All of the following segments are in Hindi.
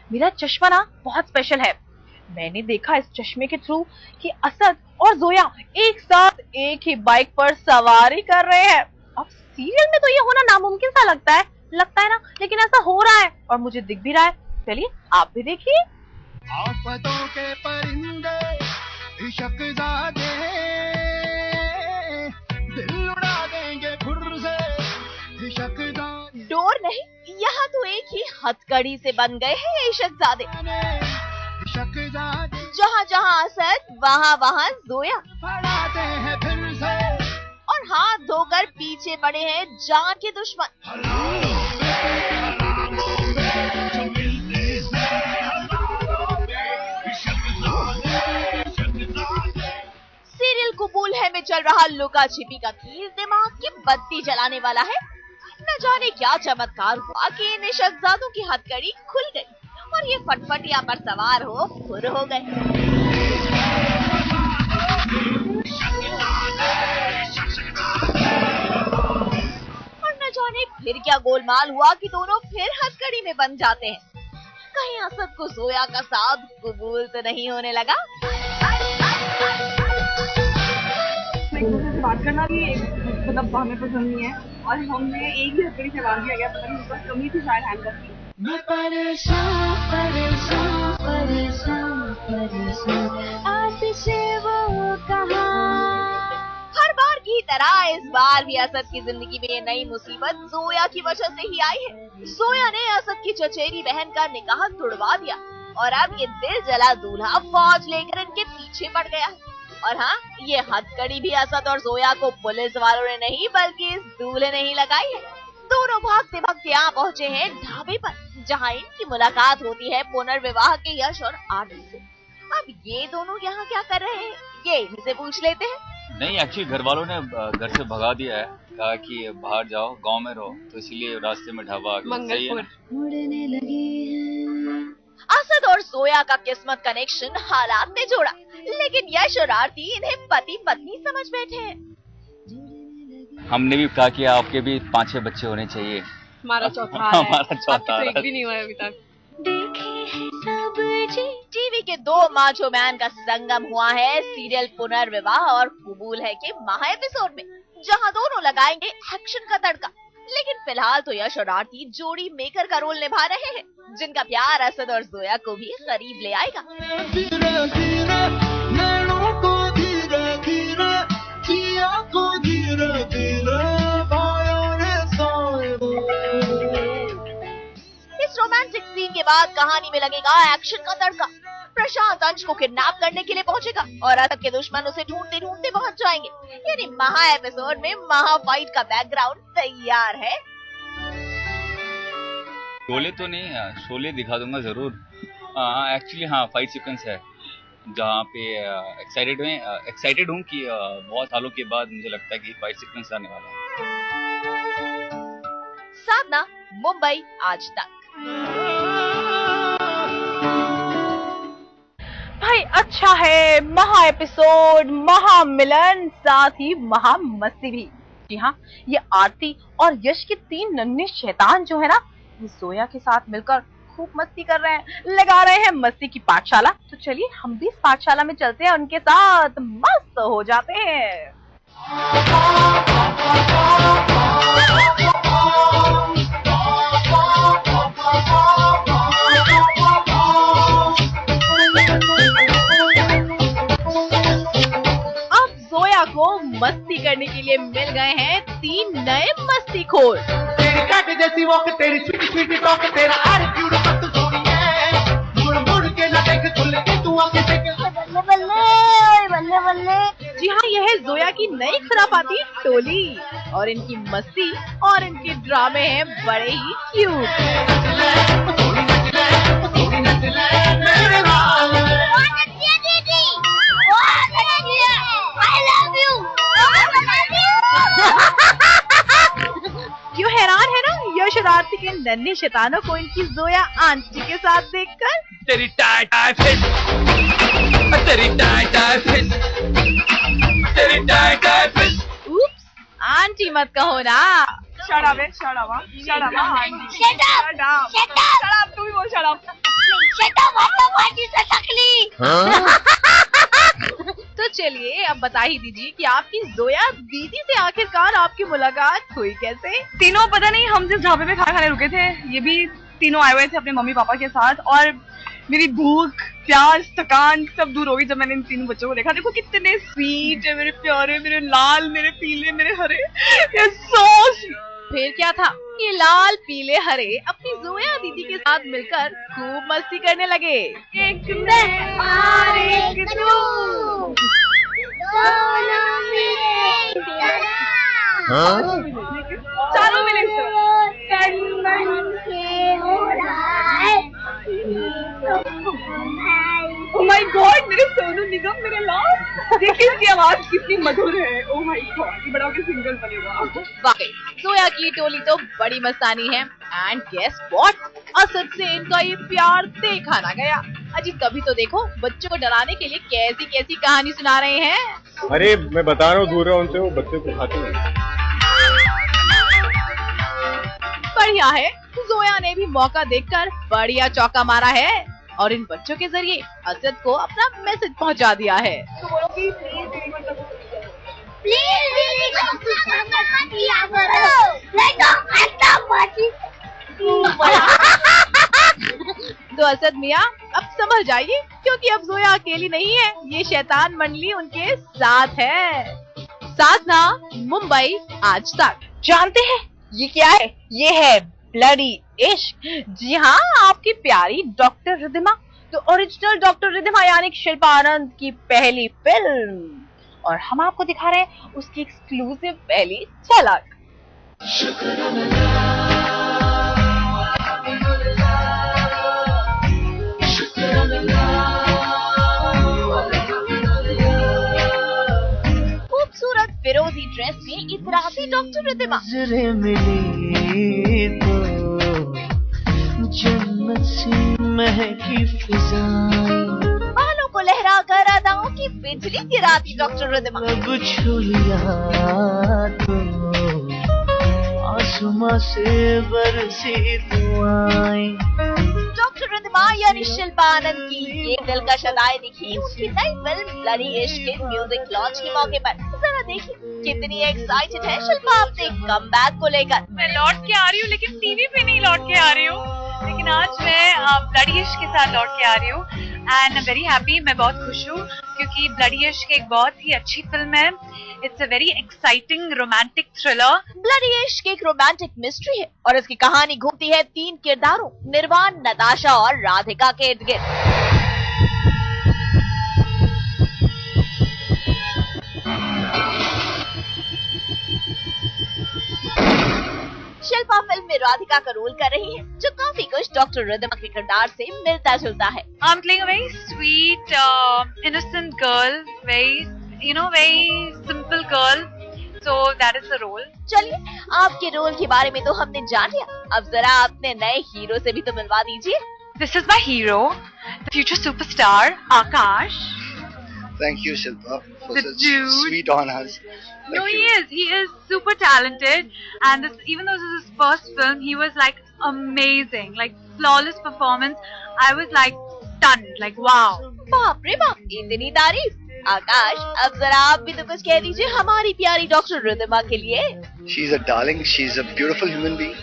मेरा चश्मा ना बहुत स्पेशल है। मैंने देखा इस चश्मे के थ्रू कि असद और जोया एक साथ एक ही बाइक पर सवारी कर रहे हैं। अब सीरियल में तो ये होना नामुमकिन सा लगता है ना, लेकिन ऐसा हो रहा है और मुझे दिख भी रहा है। चलिए आप भी देखिए। आफतों के परिंदे इश्क़-ज़ादे दिल उड़ा देंगे खुर से इश्क़-ज़ादे। डोर नहीं, यहाँ तो एक ही हथकड़ी से बन गए हैं इश्क़-ज़ादे। जहाँ जहाँ असद वहाँ वहाँ जोया, और हाथ धोकर पीछे पड़े हैं जान के दुश्मन। सीरियल कबूल है में चल रहा लुका छिपी का खेल दिमाग की बत्ती जलाने वाला है। न जाने क्या चमत्कार हुआ कि इन इश्क़-ज़ादों की हथकड़ी खुल गई और ये फटफटिया पर सवार हो फुर हो गए। और न जाने फिर क्या गोलमाल हुआ कि दोनों फिर हथकड़ी में बन जाते हैं। कहीं असद को जोया का साथ कबूल तो नहीं होने लगा। एक दूसरे से बात करना भी मतलब हमें पसंद नहीं है और हमने एक ही हथकड़ी से बांध दिया गया। पता नहीं बस कमी थी शायद हैंड करती। मैं परेशान परेशान परेशान परेशान आपसे वो कहा। हर बार की तरह इस बार भी असद की जिंदगी में ये नई मुसीबत जोया की वजह से ही आई है। जोया ने असद की चचेरी बहन का निकाह तुड़वा दिया और अब ये दिल जला दूल्हा फौज लेकर इनके पीछे पड़ गया है। और हाँ, ये हथकड़ी भी असद और जोया को पुलिस वालों ने नहीं बल्कि इस दूल्हे ने ही लगाई है। दोनों भागते भागते यहाँ पहुँचे हैं ढाबे पर, जहाँ इनकी मुलाकात होती है पुनर्विवाह के यश और आरती से। अब ये दोनों यहाँ क्या कर रहे हैं, ये इनसे पूछ लेते हैं। नहीं, एक्चुअली घर वालों ने घर से भगा दिया है, कहा कि बाहर जाओ, गांव में रहो, तो इसलिए रास्ते में ढाबा आ गया। सही है ना? असद और जोया का किस्मत कनेक्शन हालात ने जोड़ा, लेकिन यश और आरती इन्हें पति पत्नी समझ बैठे हैं। हमने भी कहा कि आपके भी 5-6 बच्चे होने चाहिए। हमारा चौथा है। हमारा चौथा तो एक भी नहीं हुआ अभी तक। टीवी के दो माचो मैन का संगम हुआ है सीरियल पुनर्विवाह और कबूल है के महा एपिसोड में, जहां दोनों लगाएंगे एक्शन का तड़का। लेकिन फिलहाल तो यश और आरती जोड़ी मेकर का रोल निभा रहे हैं, जिनका प्यार असद और जोया को भी करीब ले आएगा। इस रोमांटिक सीन के बाद कहानी में लगेगा एक्शन का तड़का। प्रशांत अंश को किडनैप करने के लिए पहुंचेगा और असद के दुश्मन उसे ढूंढते ढूंढते पहुंच जाएंगे। यानी महा एपिसोड में महा फाइट का बैकग्राउंड तैयार है। शोले तो नहीं, शोले दिखा दूंगा जरूर। एक्चुअली हाँ, फाइट सीक्वेंस है जहाँ पे एक्साइटेड हूँ कि बहुत सालों के बाद मुझे लगता है कि फाइट सीक्वेंस आने वाला है। साधना, मुंबई आज तक। भाई अच्छा है, महा एपिसोड, महा मिलन, साथ ही महा मस्ती भी। जी हाँ, ये आरती और यश के 3 नन्हे शैतान जो है ना, ये जोया के साथ मिलकर खूब मस्ती कर रहे हैं, लगा रहे हैं मस्ती की पाठशाला। तो चलिए हम भी इस पाठशाला में चलते हैं, उनके साथ मस्त हो जाते हैं। अब जोया को मस्ती करने के लिए मिल गए हैं 3 नए मस्तीखोर। तेरी काटे जैसी वॉक, तेरी स्वीटी स्वीटी टॉक, तेरा एटीट्यूड मत सोनिए, मुड़ मुड़ के ना देख, खुल के तू आके देख। बल्ले बल्ले बल्ले बल्ले। जी हाँ, यह है जोया की नई खुराफाती टोली और इनकी मस्ती और इनके ड्रामे हैं बड़े ही क्यूट। क्यों हैरान है ना यश और आरती के नन्हे शैतानों को इनकी जोया आंटी के साथ देखकर। तेरी टाई टाई फिश, तेरी टाई टाई फिश, तेरी टाई टाई फिश। उप्स, आंटी मत कहो ना। Shut up, shut up, shut up, shut up, shut up, too much shut up. तो चलिए अब बता ही दीजिए कि आपकी जोया दीदी से आखिरकार आपकी मुलाकात हुई कैसे? तीनों पता नहीं हम जिस ढाबे पे खाना खाने रुके थे, ये भी तीनों आए हुए थे अपने मम्मी पापा के साथ, और मेरी भूख, प्यास, थकान सब दूर हो गई जब मैंने इन तीनों बच्चों को देखा। देखो कितने स्वीट है, मेरे प्यारे, मेरे लाल, मेरे पीले, मेरे हरे, ये सो स्वीट। फिर क्या था, ये लाल पीले हरे अपनी जोया दीदी के साथ मिलकर खूब मस्ती करने लगे। एक मैं और एक तू, दोनों मिले चारों मिले तन मन से उड़ाए। ओह माय गॉड, मेरे सोनू निगम, मेरे लाल, देखिए इसकी आवाज कितनी मधुर है। ओह माय गॉड, ये बड़ा होकर सिंगल बनेगा। वाकई जोया की टोली तो बड़ी मस्तानी है। एंड गेस व्हाट, असद से इनका ये प्यार देखा ना गया। अजी तभी तो देखो बच्चों को डराने के लिए कैसी कैसी कहानी सुना रहे हैं। अरे मैं बता रहा हूँ, दूर रहो उनसे, वो बच्चे को खाते हैं। बढ़िया है, जोया ने भी मौका देखकर बढ़िया चौका मारा है और इन बच्चों के जरिए असद को अपना मैसेज पहुंचा दिया है। प्लीज दीदी को मत किया करो, नहीं तो खत्म पची। तो असद मियाँ अब समझ जाइए, क्योंकि अब जोया अकेली नहीं है, ये शैतान मंडली उनके साथ है। साधना, मुंबई आज तक। जानते हैं ये क्या है? ये है ब्लडी इश्क। जी हाँ, आपकी प्यारी डॉक्टर रिद्धिमा, तो ओरिजिनल डॉक्टर रिद्धिमा यानी शिल्पा आनंद की पहली फिल्म, और हम आपको दिखा रहे हैं उसकी एक्सक्लूसिव पहली झलक। खूबसूरत फिरोजी ड्रेस में इतराती डॉक्टर रिद्धिमा। नजरें मिली तो जन्नत सी महकी फिजाएं, बालों को लहरा कर अदाओं की बिजली गिराती डॉक्टर रिद्धिमा। अब छू लिया तो आसमां से बरसी दुआएं। डॉक्टर रिद्धिमा यानी शिल्पा आनंद की ये दिलकश अदाएं दिखी उनकी नई फिल्म ब्लडी इश्क के म्यूजिक लॉन्च के मौके पर। जरा देखिए कितनी एक्साइटेड है शिल्पा अपने कमबैक को लेकर। मैं लौट के आ रही हूँ, लेकिन टीवी पे नहीं लौट के आ रही हूँ, लेकिन आज मैं ब्लडी इश्क के साथ लौट के आ रही हूँ and I am very happy. मैं बहुत खुश हूँ क्योंकि ब्लडी इश्क एक बहुत ही अच्छी फिल्म है। It's a very exciting romantic thriller. Bloody इश्क एक रोमांटिक मिस्ट्री है और इसकी कहानी घूमती है 3 किरदारों निर्वाण, नताशा और राधिका के इर्द गिर्द। शिल्पा फिल्म में राधिका का रोल कर रही है, जो काफी कुछ डॉक्टर रिद्धिमा के किरदार से मिलता जुलता है। I'm playing a very sweet, innocent girl, very simple girl. So that is the role. चलिए आपके रोल के बारे में तो हमने जान लिया, अब जरा अपने नए हीरो से भी तो मिलवा दीजिए। This is my hero, the future superstar, Akash. Thank you, Shilpa, for The such dude. sweet honors. No, Thank he is super talented, and even though this is his first film, he was like amazing, like flawless performance. I was like stunned, like wow. बाप रे बाप, इतनी तारीफ। आकाश, अब जरा आप भी तो कुछ कह दीजिए हमारी प्यारी डॉक्टर रिद्धिमा के लिए। She's a darling. She's a beautiful human being,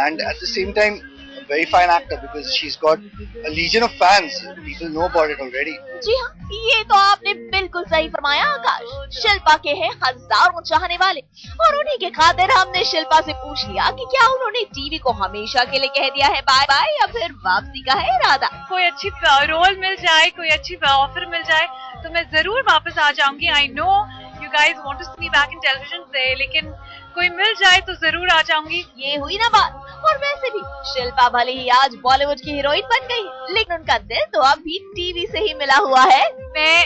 and at the same time, a very fine actor because she's got a legion of fans. People know about it already. जी हाँ, ये तो आपने बिल्कुल सही फरमाया आकाश। शिल्पा के हैं हजारों चाहने वाले और उन्हीं के खातिर हमने शिल्पा से पूछ लिया कि क्या उन्होंने टीवी को हमेशा के लिए कह दिया है बाय बाय या फिर वापसी का है इरादा। कोई अच्छी रोल मिल जाए, कोई अच्छी ऑफर मिल जाए तो मैं जरूर वापस आ जाऊंगी। I know you guys want to see me back in television से, लेकिन कोई मिल जाए तो जरूर आ जाऊंगी। ये हुई ना बात। और वैसे भी शिल्पा भले ही आज बॉलीवुड की हीरोइन बन गई है, लेकिन उनका दिल तो अभी टीवी से ही मिला हुआ है। मैं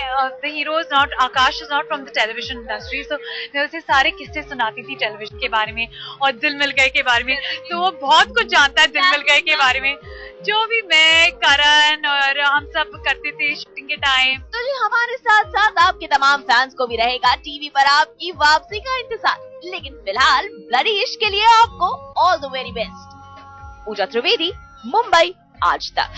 the hero is not, Akash is not from the television industry, so मैं उसे सारे किस्से सुनाती थी टेलीविजन के बारे में और दिल मिल गए के बारे में, तो वो बहुत कुछ जानता है दिल मिल गए के बारे में, जो भी मैं, करण और हम सब करते थे शूटिंग के टाइम। तो जी हमारे साथ साथ आपके तमाम फैंस को भी रहेगा टीवी पर आपकी वापसी का इंतजार। लेकिन फिलहाल ब्लडी इश्क के लिए आपको ऑल द वेरी बेस्ट। पूजा त्रिवेदी, मुंबई आज तक।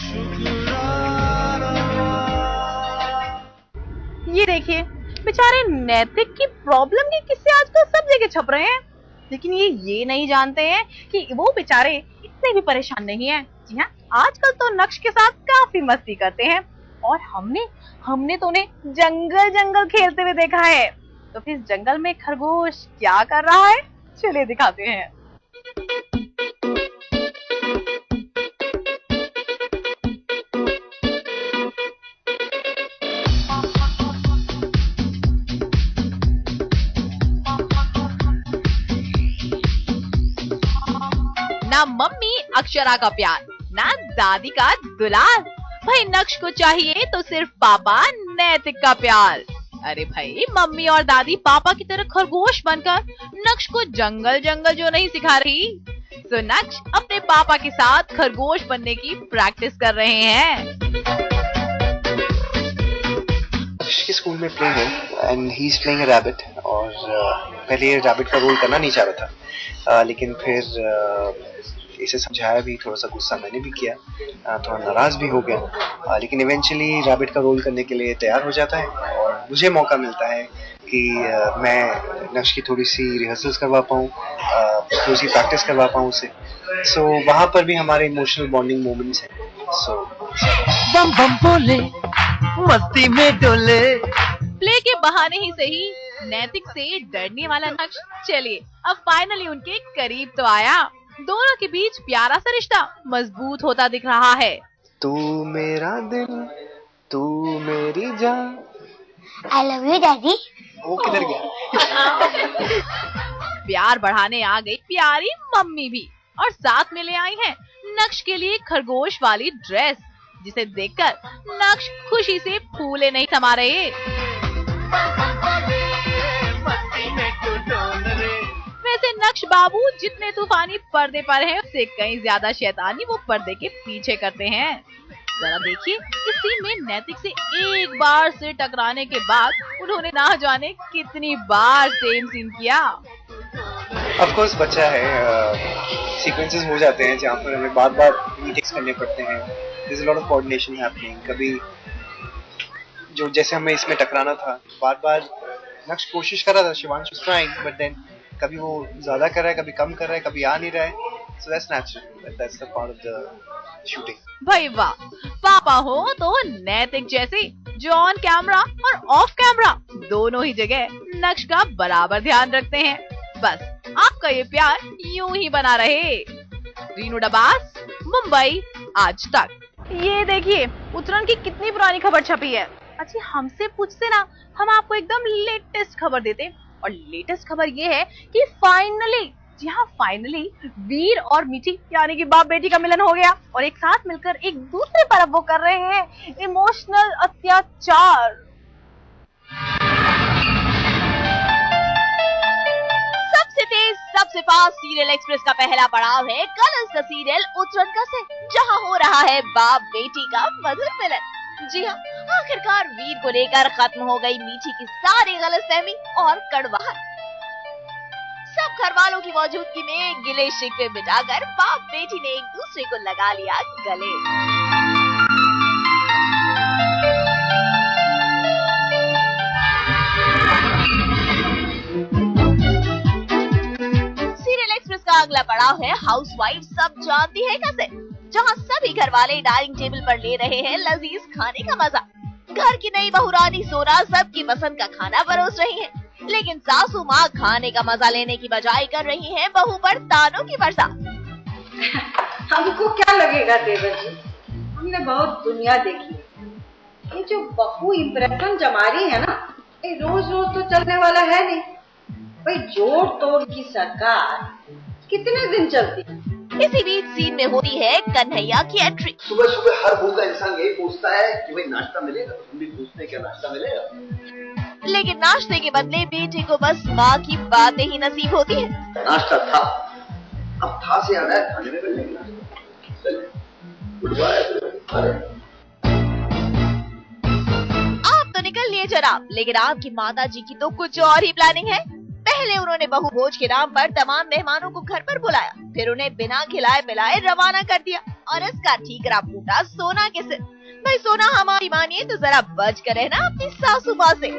ये देखिए, बेचारे नैतिक की प्रॉब्लम के किस्से आजकल सब जगह छप रहे हैं, लेकिन ये नहीं जानते हैं कि वो बेचारे इतने भी परेशान नहीं हैं। जी हाँ, आजकल तो नक्श के साथ काफी मस्ती करते हैं और हमने तो उन्हें जंगल जंगल खेलते हुए देखा है। तो फिर जंगल में खरगोश क्या कर रहा है, चलिए दिखाते हैं। ना मम्मी अक्षरा का प्यार, ना दादी का दुलार, भाई नक्श को चाहिए तो सिर्फ पापा नैतिक का प्यार। अरे भाई, मम्मी और दादी पापा की तरह खरगोश बनकर नक्श को जंगल जंगल जो नहीं सिखा रही, तो नक्श अपने पापा के साथ खरगोश बनने की प्रैक्टिस कर रहे हैं। के स्कूल में प्ले है and he is playing a rabbit, और पहले ये रैबिट का रोल करना नहीं चाह रहा था, लेकिन फिर इसे समझाया भी, थोड़ा सा गुस्सा मैंने भी किया, थोड़ा नाराज भी हो गया, लेकिन इवेंचुअली रैबिट का रोल करने के लिए तैयार हो जाता है और मुझे मौका मिलता है कि मैं नक्श की थोड़ी सी रिहर्सल्स करवा पाऊँ, थोड़ी सी प्रैक्टिस करवा पाऊँ उसे। सो वहाँ पर भी हमारे इमोशनल बॉन्डिंग मोमेंट्स हैं। सो बम बम बोले, मस्ती में डोले, प्ले के बहाने ही सही नैतिक से डरने वाला नक्श चलिए अब फाइनली उनके करीब तो आया। दोनों के बीच प्यारा सा रिश्ता मजबूत होता दिख रहा है। तू मेरा दिल, तू मेरी जान। I love you, Daddy. वो किधर गया? प्यार बढ़ाने आ गई प्यारी मम्मी भी, और साथ में ले आई हैं नक्श के लिए खरगोश वाली ड्रेस, जिसे देखकर नक्श खुशी से फूले नहीं समा रहे। वैसे नक्श बाबू जितने तूफानी पर्दे पर हैं, उससे कहीं ज्यादा शैतानी वो पर्दे के पीछे करते हैं। जरा देखिए, इस सीन में नैतिक से एक बार से टकराने के बाद उन्होंने ना जाने कितनी बार सेम सीन किया। ऑफ कोर्स बच्चा है, सीक्वेंसेस हो जाते हैं जहाँ पर हमें बार-बार मीटिंग्स करने पड़ते हैं। There is a lot of coordination happening. कभी जो जैसे हमें इसमें टकराना था, बार-बार नक्श कोशिश कर रहा था, Shivansh was trying, but then कभी वो ज्यादा कर रहा है, कभी कम कर रहा है, कभी आ नहीं रहा है। So that's natural, that's the part of the shooting. भाई वाह, पापा हो तो नैतिक जैसे जो ऑन कैमरा और ऑफ कैमरा दोनों ही जगह नक्श का बराबर ध्यान रखते हैं। बस आपका ये प्यार यूं ही बना रहे। रीनू डबास, मुंबई आज तक। ये देखिए, उत्तरायण की कितनी पुरानी खबर छपी है। अच्छा, हमसे पूछते ना, हम आपको एकदम लेटेस्ट खबर देते। और लेटेस्ट खबर ये है कि फाइनली, जी हाँ फाइनली, वीर और मीठी यानी कि बाप बेटी का मिलन हो गया और एक साथ मिलकर एक दूसरे पर अब वो कर रहे हैं इमोशनल अत्याचार। सबसे तेज, सबसे फास्ट सीरियल एक्सप्रेस का पहला पड़ाव है कलर्स का सीरियल उत्तरायण का से, जहां हो रहा है बाप बेटी का मधुर मिलन। जी हाँ, आखिरकार वीर को लेकर खत्म हो गई मीठी की सारी गलतफहमी और कड़वाहट। सब घर वालों की मौजूदगी में गिले शिकवे मिटाकर बाप बेटी ने एक दूसरे को लगा लिया गले। सीरियल एक्सप्रेस का अगला पड़ाव है हाउसवाइफ सब जानती है कैसे, जहां सभी घर वाले डाइनिंग टेबल पर ले रहे हैं लजीज खाने का मजा। घर की नई बहुरानी सोना सबकी पसंद का खाना परोस रही है, लेकिन सासू माँ खाने का मजा लेने की बजाय कर रही हैं बहू पर तानों की वर्षा। हमको क्या लगेगा देवर जी, हमने बहुत दुनिया देखी है। ये जो बहू इम्प्रेशन जमा रही है ना, ये रोज रोज तो चलने वाला है नहीं। भाई जोड़ तोड़ की सरकार कितने दिन चलती है। इसी बीच सीन में होती है कन्हैया की एंट्री। सुबह सुबह हर भूखा इंसान यही पूछता है कि भाई नाश्ता मिलेगा, हम भी पूछते हैं क्या नाश्ता मिलेगा। लेकिन नाश्ते के बदले बेटे को बस माँ की बातें ही नसीब होती है। नाश्ता था, अब था से आना है, खाने में मिलेगा। आप तो निकल लिए जनाब, लेकिन आपकी माता जी की तो कुछ और ही प्लानिंग है। पहले उन्होंने बहु भोज के नाम पर तमाम मेहमानों को घर पर बुलाया, फिर उन्हें बिना खिलाए पिलाए रवाना कर दिया और इसका ठीकरा फूटा सोना के सिर। भाई सोना हमारी मानिए तो जरा बच कर रहना अपनी सासू माँ से।